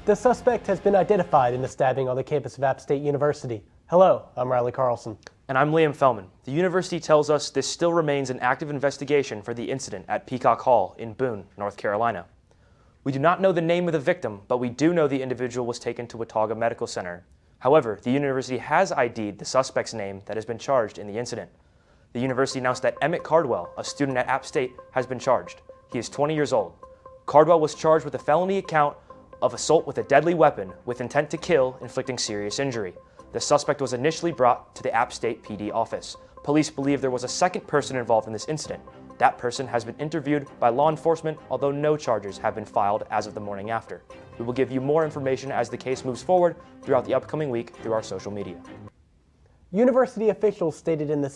The suspect has been identified in the stabbing on the campus of App State University. Hello, I'm Riley Carlson. And I'm Liam Fellman. The university tells us this still remains an active investigation for the incident at Peacock Hall in Boone, North Carolina. We do not know the name of the victim, but we do know the individual was taken to Watauga Medical Center. However, the university has ID'd the suspect's name that has been charged in the incident. The university announced that Emmett Cardwell, a student at App State, has been charged. He is 20 years old. Cardwell was charged with a felony count of assault with a deadly weapon with intent to kill, inflicting serious injury. The suspect was initially brought to the App State PD office. Police believe there was a second person involved in this incident. That person has been interviewed by law enforcement, although no charges have been filed as of the morning after. We will give you more information as the case moves forward throughout the upcoming week through our social media. University officials stated the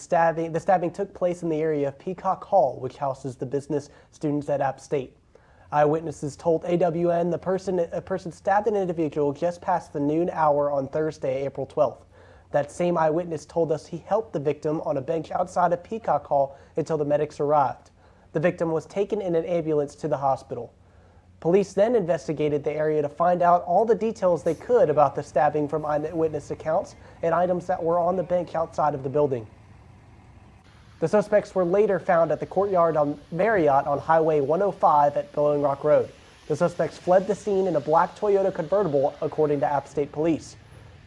stabbing took place in the area of Peacock Hall, which houses the business students at App State. Eyewitnesses told AWN a person stabbed an individual just past the noon hour on Thursday, April 12th. That same eyewitness told us he helped the victim on a bench outside of Peacock Hall until the medics arrived. The victim was taken in an ambulance to the hospital. Police then investigated the area to find out all the details they could about the stabbing from eyewitness accounts and items that were on the bench outside of the building. The suspects were later found at the courtyard on Marriott on Highway 105 at Blowing Rock Road. The suspects fled the scene in a black Toyota convertible, according to App State Police.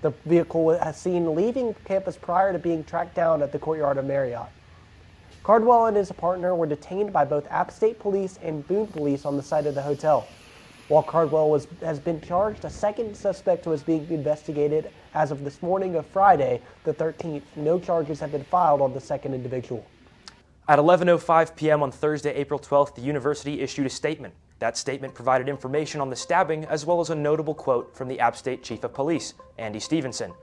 The vehicle was seen leaving campus prior to being tracked down at the courtyard of Marriott. Cardwell and his partner were detained by both App State Police and Boone Police on the site of the hotel. While Cardwell has been charged, a second suspect was being investigated as of this morning of Friday, the 13th. No charges have been filed on the second individual. At 11:05 p.m. on Thursday, April 12th, the university issued a statement. That statement provided information on the stabbing as well as a notable quote from the App State Chief of Police, Andy Stevenson.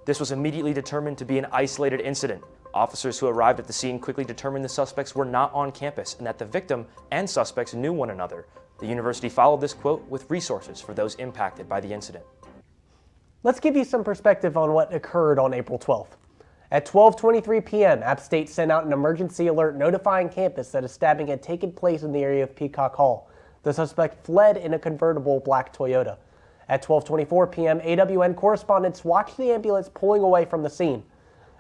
This was immediately determined to be an isolated incident. Officers who arrived at the scene quickly determined the suspects were not on campus and that the victim and suspects knew one another. The university followed this quote with resources for those impacted by the incident. Let's give you some perspective on what occurred on April 12th. At 12:23 p.m., App State sent out an emergency alert notifying campus that a stabbing had taken place in the area of Peacock Hall. The suspect fled in a convertible black Toyota. At 12:24 p.m., AWN correspondents watched the ambulance pulling away from the scene.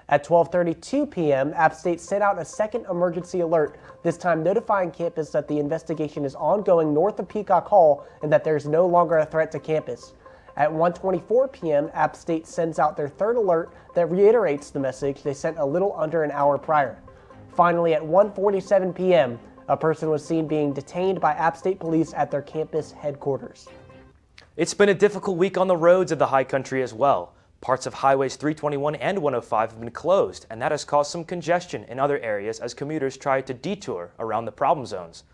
At 12:32 p.m., App State sent out a second emergency alert, this time notifying campus that the investigation is ongoing north of Peacock Hall and that there is no longer a threat to campus. At 1:24 p.m., App State sends out their third alert that reiterates the message they sent a little under an hour prior. Finally, at 1:47 p.m., a person was seen being detained by App State Police at their campus headquarters. It's been a difficult week on the roads of the high country as well. Parts of highways 321 and 105 have been closed, and that has caused some congestion in other areas as commuters try to detour around the problem zones.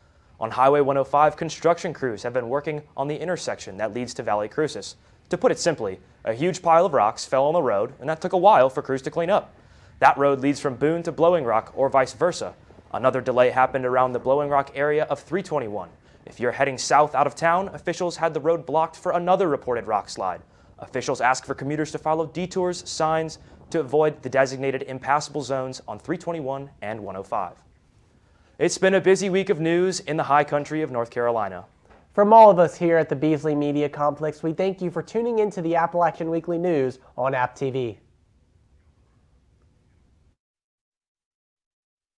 On Highway 105, construction crews have been working on the intersection that leads to Valley Crucis. To put it simply, a huge pile of rocks fell on the road, and that took a while for crews to clean up. That road leads from Boone to Blowing Rock or vice versa. Another delay happened around the Blowing Rock area of 321. If you're heading south out of town, officials had the road blocked for another reported rock slide. Officials ask for commuters to follow detours, signs, to avoid the designated impassable zones on 321 and 105. It's been a busy week of news in the high country of North Carolina. From all of us here at the Beasley Media Complex, we thank you for tuning in to the Appalachian Weekly News on App TV.